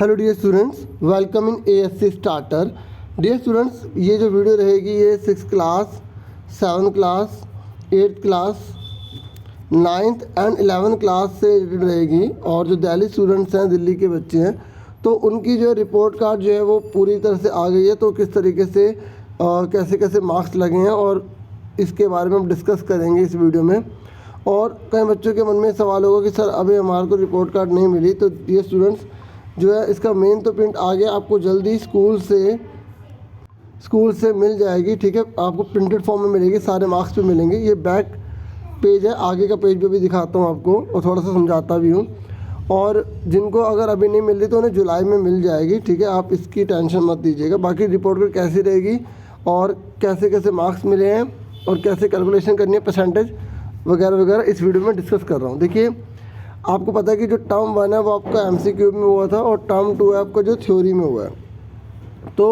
Hello dear students, welcome in ASC starter. Dear students, ये जो video रहेगी ये 6th class, 7th class, 8th class, 9th and 11th class से related रहेगी। और जो दिल्ली स्टूडेंट्स हैं, दिल्ली के बच्चे हैं, तो उनकी जो रिपोर्ट कार्ड जो है वो पूरी तरह से आ गई है। तो किस तरीके से कैसे कैसे मार्क्स लगे हैं और इसके बारे में हम डिस्कस करेंगे इस वीडियो में। और कई बच्चों के मन में सवाल होगा कि सर अभी हमारे को रिपोर्ट कार्ड नहीं मिली। तो ये स्टूडेंट्स जो है इसका मेन तो प्रिंट आ गया, आपको जल्दी स्कूल से मिल जाएगी। ठीक है, आपको प्रिंटेड फॉर्म में मिलेगी, सारे मार्क्स पे मिलेंगे। ये बैक पेज है, आगे का पेज भी दिखाता हूँ आपको और थोड़ा सा समझाता भी हूँ। और जिनको अगर अभी नहीं मिल रही तो उन्हें जुलाई में मिल जाएगी। ठीक है, आप इसकी टेंशन मत दीजिएगा। बाकी रिपोर्ट कार्ड कैसी रहेगी और कैसे कैसे मार्क्स मिले हैं और कैसे कैलकुलेशन करनी है, परसेंटेज वगैरह वगैरह इस वीडियो में डिस्कस कर रहा हूँ। देखिए, आपको पता है कि जो टर्म 1 है वो आपका MCQ में हुआ था और टर्म 2 है आपका जो थ्योरी में हुआ है। तो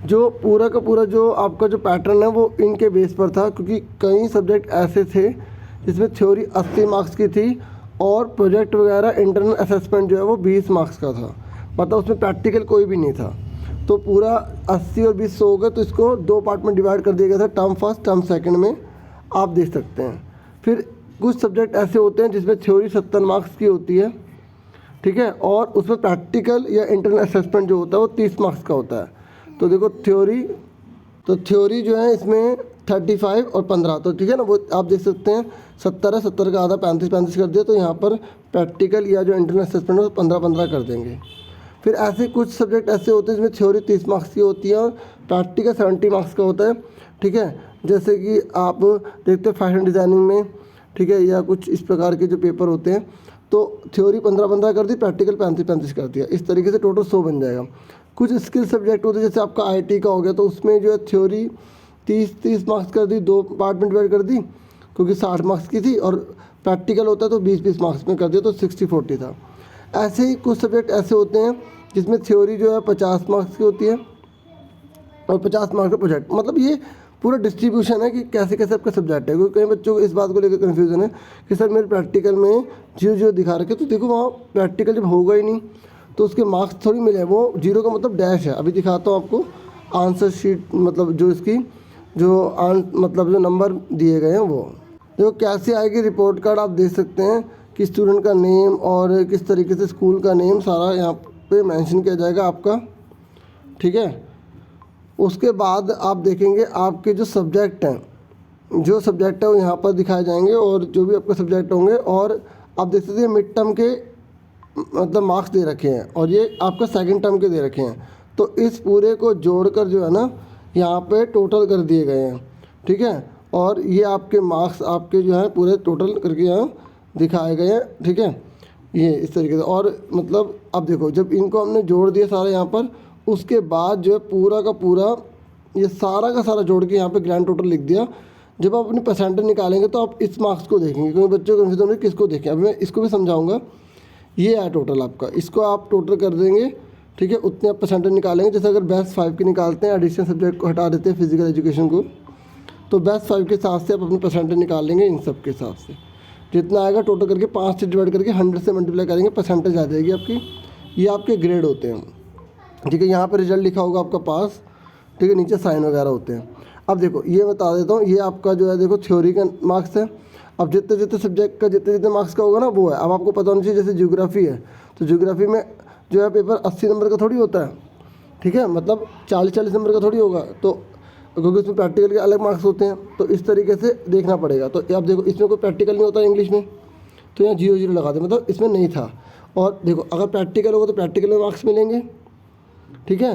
जो पूरा का पूरा जो आपका जो पैटर्न है वो इनके बेस पर था, क्योंकि कई सब्जेक्ट ऐसे थे जिसमें थ्योरी 80 मार्क्स की थी और प्रोजेक्ट वगैरह इंटरनल असेसमेंट जो है वो 20 मार्क्स का था। मतलब उसमें प्रैक्टिकल कोई भी नहीं था। तो पूरा 80 और 20 हो गए, तो इसको 2 पार्ट में डिवाइड कर दिया गया था, टर्म फर्स्ट टर्म सेकेंड में, आप देख सकते हैं। फिर कुछ सब्जेक्ट ऐसे होते हैं जिसमें थ्योरी 70 मार्क्स की होती है। ठीक है, और उसमें प्रैक्टिकल या इंटरनल असेसमेंट जो होता है वो 30 मार्क्स का होता है। तो देखो थ्योरी जो है इसमें 35 और 15, तो ठीक है ना, वो आप देख सकते हैं 70 है, 70 का आधा 35 कर दिया। तो यहाँ पर प्रैक्टिकल या जो इंटरनल असेसमेंट है वो 15 कर देंगे। फिर ऐसे कुछ सब्जेक्ट ऐसे होते हैं जिसमें थ्योरी 30 मार्क्स की होती है और प्रैक्टिकल 70 मार्क्स का होता है। ठीक है, जैसे कि आप देखते हो फैशन डिज़ाइनिंग में, ठीक है, या कुछ इस प्रकार के जो पेपर होते हैं, तो थ्योरी 15 कर दी, प्रैक्टिकल 35 कर दिया। इस तरीके से टोटल 100 बन जाएगा। कुछ स्किल सब्जेक्ट होते हैं जैसे आपका IT का हो गया, तो उसमें जो है थ्योरी 30 मार्क्स कर दी, 2 पार्ट में डिवाइड कर दी क्योंकि 60 मार्क्स की थी, और प्रैक्टिकल होता है तो 20 मार्क्स में कर दिया, तो 60-40 था। ऐसे ही कुछ सब्जेक्ट ऐसे होते हैं जिसमें थ्योरी जो है 50 मार्क्स की होती है और 50 मार्क्स का प्रोजेक्ट। मतलब ये पूरा डिस्ट्रीब्यूशन है कि कैसे कैसे आपका सब्जेक्ट है। क्योंकि कई बच्चों को इस बात को लेकर कन्फ्यूज़न है कि सर मेरे प्रैक्टिकल में 0 दिखा रखे। तो देखो, वहाँ प्रैक्टिकल जब होगा ही नहीं तो उसके मार्क्स थोड़ी मिले। वो 0 का मतलब डैश है। अभी दिखाता हूँ आपको आंसर शीट, मतलब जो इसकी मतलब जो नंबर दिए गए हैं वो देखो कैसे आएगी रिपोर्ट कार्ड। आप देख सकते हैं कि स्टूडेंट का नेम और किस तरीके से स्कूल का नेम सारा यहाँ पे मेंशन किया जाएगा आपका। ठीक है, उसके बाद आप देखेंगे आपके जो सब्जेक्ट हैं वो यहाँ पर दिखाए जाएंगे और जो भी आपके सब्जेक्ट होंगे। और आप देख सकते हैं मिड टर्म के मतलब मार्क्स दे रखे हैं और ये आपका सेकंड टर्म के दे रखे हैं। तो इस पूरे को जोड़कर जो है ना यहाँ पे टोटल कर दिए गए हैं। ठीक है, और ये आपके मार्क्स आपके जो है पूरे टोटल करके यहाँ दिखाए गए हैं। ठीक है, ये इस तरीके से। और मतलब अब देखो, जब इनको हमने जोड़ दिया सारा यहाँ पर, उसके बाद जो है पूरा का पूरा ये सारा का सारा जोड़ के यहाँ पे ग्रैंड टोटल लिख दिया। जब आप अपनी परसेंटेज निकालेंगे तो आप इस मार्क्स को देखेंगे, क्योंकि बच्चों को कन्फ्यूजन है किसको देखें। अब मैं इसको भी समझाऊंगा। ये है टोटल आपका, इसको आप टोटल कर देंगे। ठीक है, उतने आप परसेंटेज निकालेंगे। जैसे अगर बेस्ट 5 के निकालते हैं, एडिशनल सब्जेक्ट को हटा देते हैं, फिजिकल एजुकेशन को, तो बेस्ट 5 के हिसाब से आप अपनी परसेंटेज निकाल लेंगे। इन सब के हिसाब से जितना आएगा टोटल करके 5 से डिवाइड करके 100 से मल्टीप्लाई करेंगे, परसेंटेज आ जाएगी आपकी। ये आपके ग्रेड होते हैं। ठीक है, यहाँ पे रिजल्ट लिखा होगा आपका पास। ठीक है, नीचे साइन वगैरह होते हैं। अब देखो, ये बता देता हूँ, ये आपका जो है देखो थ्योरी का मार्क्स है। अब जितने सब्जेक्ट का जितने मार्क्स का होगा ना वो है। अब आपको पता होना चाहिए, जैसे ज्योग्राफी है तो ज्योग्राफी में जो है पेपर 80 नंबर का थोड़ी होता है। ठीक है, मतलब 40 नंबर का थोड़ी होगा, तो क्योंकि उसमें प्रैक्टिकल के अलग मार्क्स होते हैं। तो इस तरीके से देखना पड़ेगा। तो आप देखो, इसमें कोई प्रैक्टिकल नहीं होता इंग्लिश में, तो यहाँ 0 लगा दे, मतलब इसमें नहीं था। और देखो, अगर प्रैक्टिकल होगा तो प्रैक्टिकल में मार्क्स मिलेंगे। ठीक है,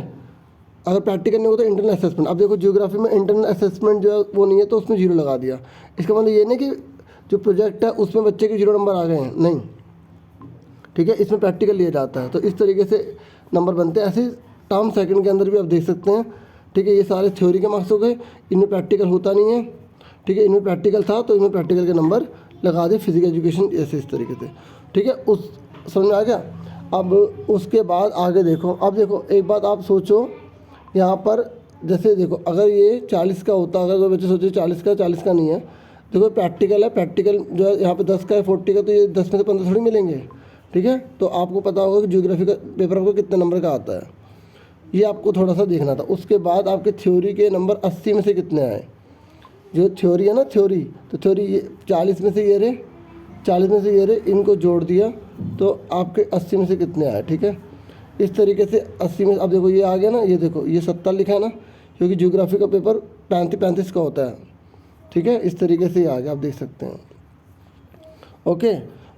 अगर प्रैक्टिकल नहीं होता तो इंटरनल असेसमेंट। अब देखो, ज्योग्राफी में इंटरनल असेसमेंट जो है वो नहीं है, तो उसमें 0 लगा दिया। इसका मतलब ये नहीं कि जो प्रोजेक्ट है उसमें बच्चे के 0 नंबर आ गए हैं, नहीं। ठीक है, इसमें प्रैक्टिकल लिया जाता है। तो इस तरीके से नंबर बनते हैं। ऐसे टर्म सेकंड के अंदर भी आप देख सकते हैं। ठीक है, ये सारे थ्योरी के मार्क्स हो गए, इनमें प्रैक्टिकल होता नहीं है। ठीक है, इनमें प्रैक्टिकल था तो इनमें प्रैक्टिकल के नंबर लगा दे, फिजिकल एजुकेशन ऐसे इस तरीके से। ठीक है, उस समझ में आ गया। अब उसके बाद आगे देखो। अब देखो, एक बात आप सोचो, यहाँ पर जैसे देखो, अगर ये 40 का होता, अगर कोई बच्चे सोचे 40 का नहीं है, देखो प्रैक्टिकल है, प्रैक्टिकल जो है यहाँ पे 10 का है, 40 का, तो ये 10 में से 15 थोड़ी मिलेंगे। ठीक है। तो आपको पता होगा कि ज्योग्राफी का पेपर आपको कितने नंबर का आता है, ये आपको थोड़ा सा देखना था। उसके बाद आपके थ्योरी के नंबर 80 में से कितने आए, जो थ्योरी है ना थ्योरी, तो थ्योरी ये 40 में से ये रहे, 40 में से ये रहे, इनको जोड़ दिया तो आपके 80 में से कितने आए, ठीक है। इस तरीके से 80 में अब देखो ये आ गया ना, ये देखो ये 70 लिखा है ना, क्योंकि ज्योग्राफी का पेपर 35 का होता है, ठीक है। इस तरीके से ये आ गया, आप देख सकते हैं, ओके।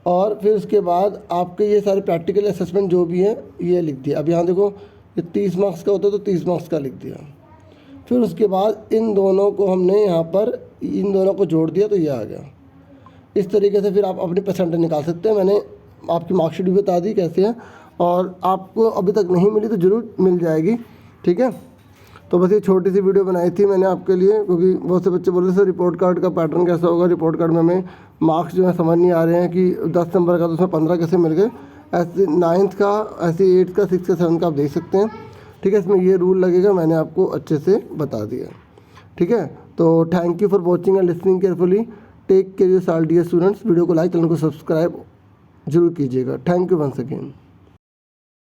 और फिर उसके बाद आपके ये सारे प्रैक्टिकल असेसमेंट जो भी हैं ये लिख दिया। अब यहाँ देखो ये 30 मार्क्स का होता है तो 30 मार्क्स का लिख दिया। फिर उसके बाद इन दोनों को हमने यहाँ पर इन दोनों को जोड़ दिया तो ये आ गया। इस तरीके से फिर आप अपनी परसेंटेज निकाल सकते हैं। मैंने आपकी मार्कशीट भी बता दी कैसे है, और आपको अभी तक नहीं मिली तो ज़रूर मिल जाएगी, ठीक है। तो बस ये छोटी सी वीडियो बनाई थी मैंने आपके लिए, क्योंकि बहुत से बच्चे बोल रहे थे रिपोर्ट कार्ड का पैटर्न कैसा होगा, रिपोर्ट कार्ड में हमें मार्क्स जो है समझ नहीं आ रहे हैं कि 10 नंबर का तो उसमें 15 कैसे मिल गए। ऐसे 9th का, ऐसे 8th का, 6th का, 7th का आप देख सकते हैं, ठीक है। इसमें ये रूल लगेगा, मैंने आपको अच्छे से बता दिया, ठीक है। तो thank you for watching and listening carefully. Take care your self dear students. Video को लाइक, चैनल को सब्सक्राइब जरूर कीजिएगा। Thank you once again.